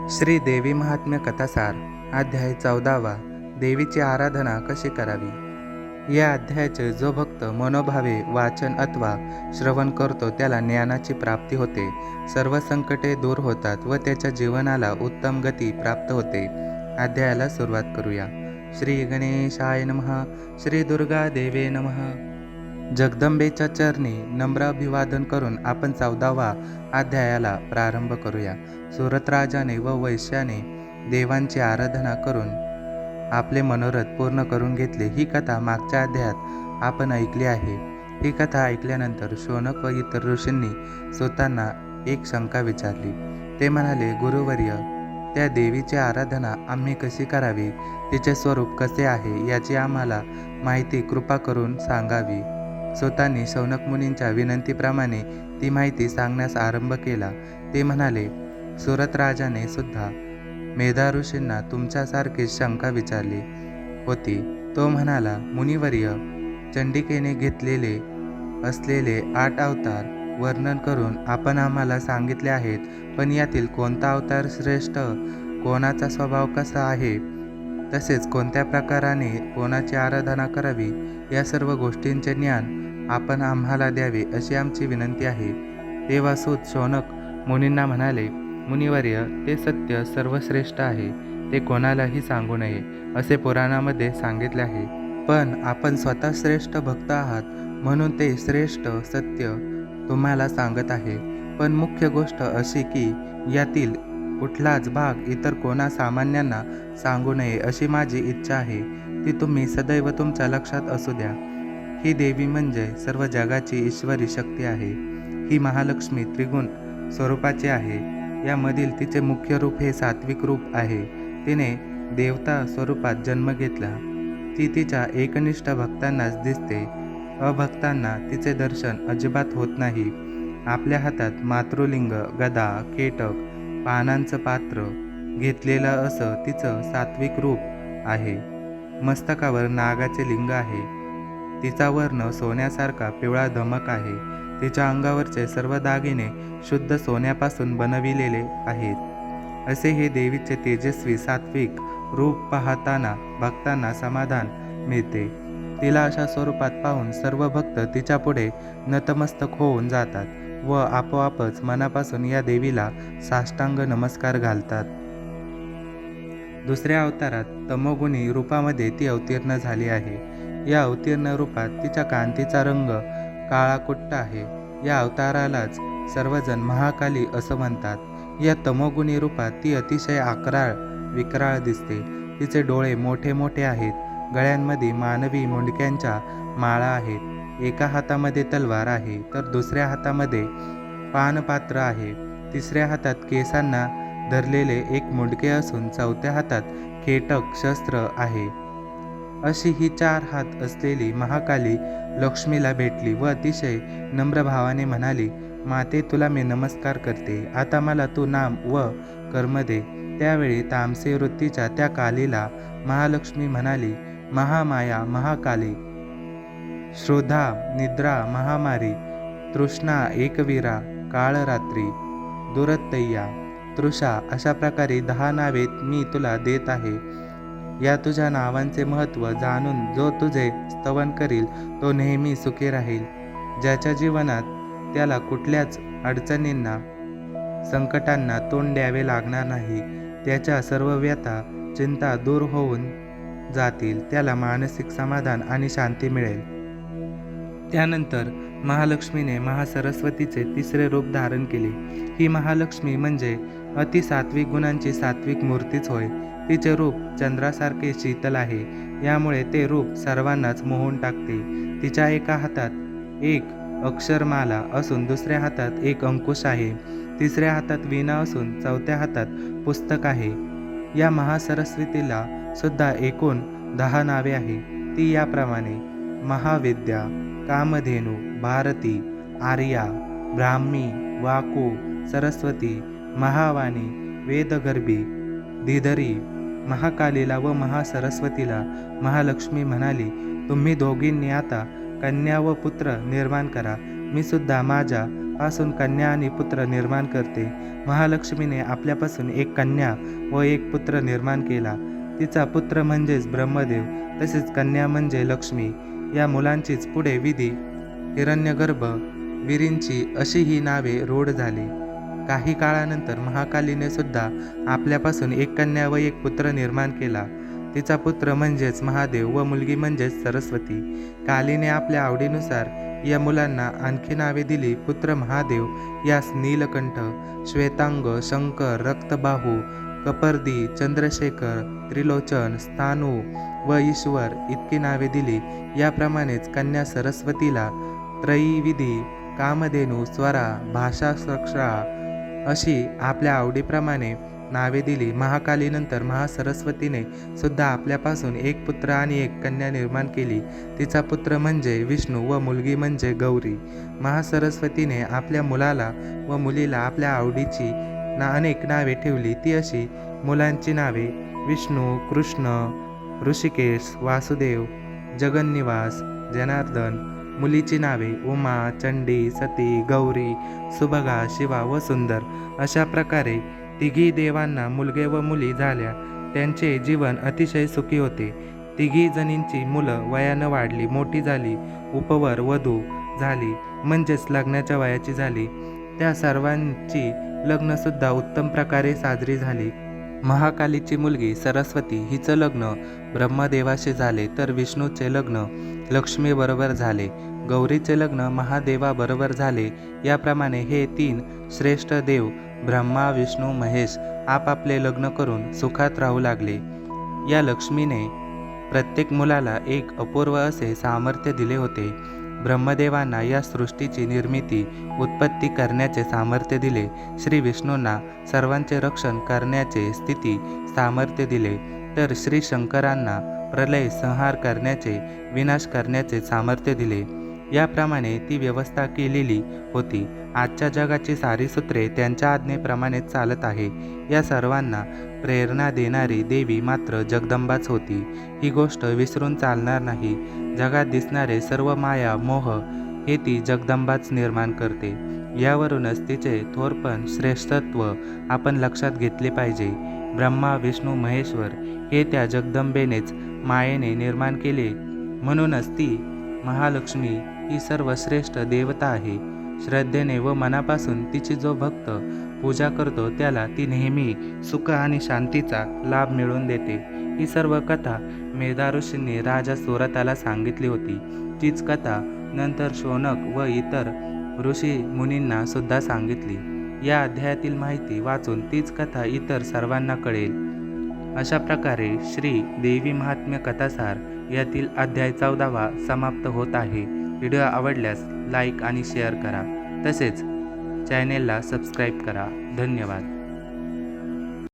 श्री देवी महात्म्य कथासार अध्याय 14वा देवीची आराधना कशी करावी। या अध्यायाचे जो भक्त मनोभावे वाचन अथवा श्रवण करतो त्याला ज्ञानाची प्राप्ती होते, सर्व संकटे दूर होतात व त्याच्या जीवनाला उत्तम गती प्राप्त होते। अध्यायाला सुरुवात करूया। श्री गणेशाय नमः। श्री दुर्गा देवे नमः। जगदंबेच्या चरणी नम्र अभिवादन करून आपण 14वा अध्यायाला प्रारंभ करूया। सुरतराजाने व वैश्याने देवांची आराधना करून आपले मनोरथ पूर्ण करून घेतले। ही कथा मागच्या अध्यायात आपण ऐकली आहे। ही कथा ऐकल्यानंतर शौनक व इतर ऋषींनी स्वतःना एक शंका विचारली। ते म्हणाले, गुरुवर्य, त्या देवीची आराधना आम्ही कशी करावी, तिचे स्वरूप कसे आहे याची आम्हाला माहिती कृपा करून सांगावी। स्वतःनी शौनक मुनींच्या विनंतीप्रमाणे ती माहिती सांगण्यास आरंभ केला। ते म्हणाले, सुरतराजाने सुद्धा मेधा ऋषींना तुमच्यासारखीच शंका विचारली होती। तो म्हणाला, मुनिवर्य, चंडिकेने घेतलेले असलेले 8 अवतार वर्णन करून आपण आम्हाला सांगितले आहेत, पण यातील कोणता अवतार श्रेष्ठ, कोणाचा स्वभाव कसा आहे, तसेच कोणत्या प्रकाराने कोणाची आराधना करावी या सर्व गोष्टींचे ज्ञान आपण आम्हाला द्यावे अशी आमची विनंती आहे। तेव्हा सूत शौनक मुनींना म्हणाले, मुनिवर्य, ते सत्य सर्वश्रेष्ठ आहे, ते कोणालाही सांगू नये असे पुराणामध्ये सांगितले आहे। पण आपण स्वतः श्रेष्ठ भक्त आहात म्हणून ते श्रेष्ठ सत्य तुम्हाला सांगत आहे। पण मुख्य गोष्ट अशी की यातील कुठलाच भाग इतर कोणा सामान्यांना सांगू नये अशी माझी इच्छा आहे। ती तुम्ही सदैव तुमच्या लक्षात असू द्या। ही देवी म्हणजे सर्व जगाची ईश्वरी शक्ती आहे। ही महालक्ष्मी त्रिगुण स्वरूपाची आहे। यामधील तिचे मुख्य रूप हे सात्विक रूप आहे। तिने देवता स्वरूपात जन्म घेतला। ती तिच्या एकनिष्ठ भक्तांनाच दिसते, अभक्तांना तिचे दर्शन अजिबात होत नाही। आपल्या हातात मातृलिंग, गदा, केटक, पानांचं पात्र घेतलेलं असं तिचं सात्विक रूप आहे। मस्तकावर नागाचे लिंग आहे। तिचा वर्ण सोन्यासारखा पिवळा धमक आहे। तिच्या अंगावरचे सर्व दागिने शुद्ध सोन्यापासून बनविलेले आहेत। असे हे देवीचे तेजस्वी सात्विक रूप पाहताना भक्तांना समाधान मिळते। तिला अशा स्वरूपात पाहून सर्व भक्त तिच्या पुढे नतमस्तक होऊन जातात व आपोआपच मनापासून या देवीला साष्टांग नमस्कार घालतात। दुसऱ्या अवतारात तमोगुणी रूपामध्ये ती अवतीर्ण झाली आहे। या अवतीर्ण रूपात तिच्या कांतीचा रंग काळाकुट्ट आहे। या अवतारालाच सर्वजण महाकाली असं म्हणतात। या तमोगुणी रूपात ती अतिशय आकराळ विक्राळ दिसते। तिचे डोळे मोठे मोठे आहेत। गळ्यांमध्ये मानवी मुंडक्यांच्या माळा आहेत। एका हातामध्ये तलवार आहे तर दुसऱ्या हातामध्ये पानपात्र आहे। तिसऱ्या हातात केसांना धरलेले एक मुंडके असून चौथ्या हातात खेटक शस्त्र आहे। अशी ही 4 हात असलेली महाकाली लक्ष्मीला भेटली व अतिशय नम्र भावाने म्हणाली, माते, तुला मी नमस्कार करते। आता मला तू नाम व कर्म दे। त्यावेळी तामसी वृत्तीच्या त्या कालीला महालक्ष्मी म्हणाली, महामाया महाकाली, श्रोधा निद्रा महामारी, तृष्णा एकवीरा, काळरात्री, दुरत्तय्या, तृषा, अशा प्रकारे 10 नावे मी तुला देत आहे। या तुझ्या नावांचे महत्त्व जाणून जो तुझे स्तवन करील तो नेहमी सुखी राहील। ज्याच्या जीवनात त्याला कुठल्याच अडचणींना, संकटांना तोंड द्यावे लागणार नाही, त्याच्या सर्व व्यथा चिंता दूर होऊन जातील, त्याला मानसिक समाधान आणि शांती मिळेल। त्यानंतर महालक्ष्मीने महासरस्वतीचे 3रे रूप धारण केले। ही महालक्ष्मी म्हणजे अतिसात्विक गुणांची सात्विक मूर्तीच होय। तिचे रूप चंद्रासारखे शीतल आहे, यामुळे ते रूप सर्वांनाच मोहून टाकते। तिच्या एका हातात एक अक्षरमाला असून दुसऱ्या हातात एक अंकुश आहे। तिसऱ्या हातात वीणा असून चौथ्या हातात पुस्तक आहे। या महासरस्वतीला सुद्धा एकूण 10 नावे आहे। ती याप्रमाणे महाविद्या, कामधेनु, भारती, आर्या, ब्राह्मी, वाकू, सरस्वती, महावाणी, वेदगर्भी, धीधरी। महाकालीला व महासरस्वतीला महालक्ष्मी म्हणाली, तुम्ही दोघींनी आता कन्या व पुत्र निर्माण करा। मी सुद्धा माझ्या पासून कन्या आणि पुत्र निर्माण करते. महालक्ष्मीने आपल्यापासून एक कन्या व एक पुत्र निर्माण केला. तिचा पुत्र म्हणजेच ब्रह्मदेव, तसेच कन्या म्हणजे लक्ष्मी. या मुलांचीच पुढे विधी, हिरण्यगर्भ, विरिंची अशी ही नावे रूढ झाली. काही काळानंतर महाकालीने सुद्धा आपल्यापासून एक कन्या व एक पुत्र निर्माण केला. तिचा पुत्र म्हणजेच महादेव व मुलगी म्हणजेच सरस्वती. कालीने आपल्या आवडीनुसार या मुलांना आणखी नावे दिली. पुत्र महादेव यास नीलकंठ, श्वेतांग, शंकर, रक्तबाहू, कपर्दी, चंद्रशेखर, त्रिलोचन, स्थाणू व ईश्वर इतकी नावे दिली. याप्रमाणेच कन्या सरस्वतीला त्रयीविधी, कामधेनू, स्वरा, भाषासक्षा अशी आपल्या आवडीप्रमाणे नावे दिली. महाकालीनंतर महासरस्वतीने सुद्धा आपल्यापासून एक पुत्र आणि एक कन्या निर्माण केली. तिचा पुत्र म्हणजे विष्णू व मुलगी म्हणजे गौरी. महासरस्वतीने आपल्या मुलाला व मुलीला आपल्या आवडीची अनेक नावे ठेवली. ती अशी: मुलांची नावे विष्णू, कृष्ण, ऋषिकेश, वासुदेव, जगन्निवास, जनार्दन. मुलीची नावे उमा, चंडी, सती, गौरी, सुभगा, शिवा व सुंदर. अशा प्रकारे तिघी देवांना मुलगे व मुली झाल्या. त्यांचे जीवन अतिशय सुखी होते. तिघी जणींची मुलं वयानं वाढली, मोठी झाली, उपवर वधू झाली, म्हणजेच लग्नाच्या वयाची झाली. त्या सर्वांची लग्नसुद्धा उत्तम प्रकारे साजरी झाली. महाकालीची मुलगी सरस्वती हिचं लग्न ब्रह्मदेवाशी झाले, तर विष्णूचे लग्न लक्ष्मीबरोबर झाले. गौरीचे लग्न महादेवाबरोबर झाले. याप्रमाणे हे तीन श्रेष्ठ देव ब्रह्मा, विष्णू, महेश आपापले लग्न करून सुखात राहू लागले. या लक्ष्मीने प्रत्येक मुलाला एक अपूर्व असे सामर्थ्य दिले होते. ब्रह्मदेवांना या सृष्टीची निर्मिती, उत्पत्ती करण्याचे सामर्थ्य दिले. श्री विष्णूंना सर्वांचे रक्षण करण्याचे स्थिती सामर्थ्य दिले, तर श्री शंकरांना प्रलय संहार करण्याचे, विनाश करण्याचे सामर्थ्य दिले. याप्रमाणे ती व्यवस्था केलेली होती. आजच्या जगाची सारी सूत्रे त्यांच्या आज्ञेप्रमाणे चालत आहे. या सर्वांना प्रेरणा देणारी देवी मात्र जगदंबाच होती. ही गोष्ट विसरून चालणार नाही. जगात दिसणारे सर्व माया, मोह हे ती जगदंबाच निर्माण करते. यावरूनच तिचे थोरपण, श्रेष्ठत्व आपण लक्षात घेतले पाहिजे. ब्रह्मा, विष्णू, महेश्वर हे त्या जगदंबेनेच मायेने निर्माण केले. म्हणूनच ती महालक्ष्मी ही सर्वश्रेष्ठ देवता आहे. श्रद्धेने व मनापासून तिची जो भक्त पूजा करतो त्याला ती नेहमी सुख आणि शांतीचा लाभ मिळवून देते. ही सर्व कथा मेधा ऋषींनी राजा सुरताला सांगितली होती. तीच कथा नंतर शौनक व इतर ऋषी मुनींना सुद्धा सांगितली. या अध्यायातील माहिती वाचून तीच कथा इतर सर्वांना कळेल. अशा प्रकारे श्री देवी महात्म्य कथासार यातील अध्याय 14वा समाप्त होत आहे. व्हिडिओ आवडल्यास लाईक आणि शेअर करा. तसेच चॅनेलला सबस्क्राईब करा. धन्यवाद.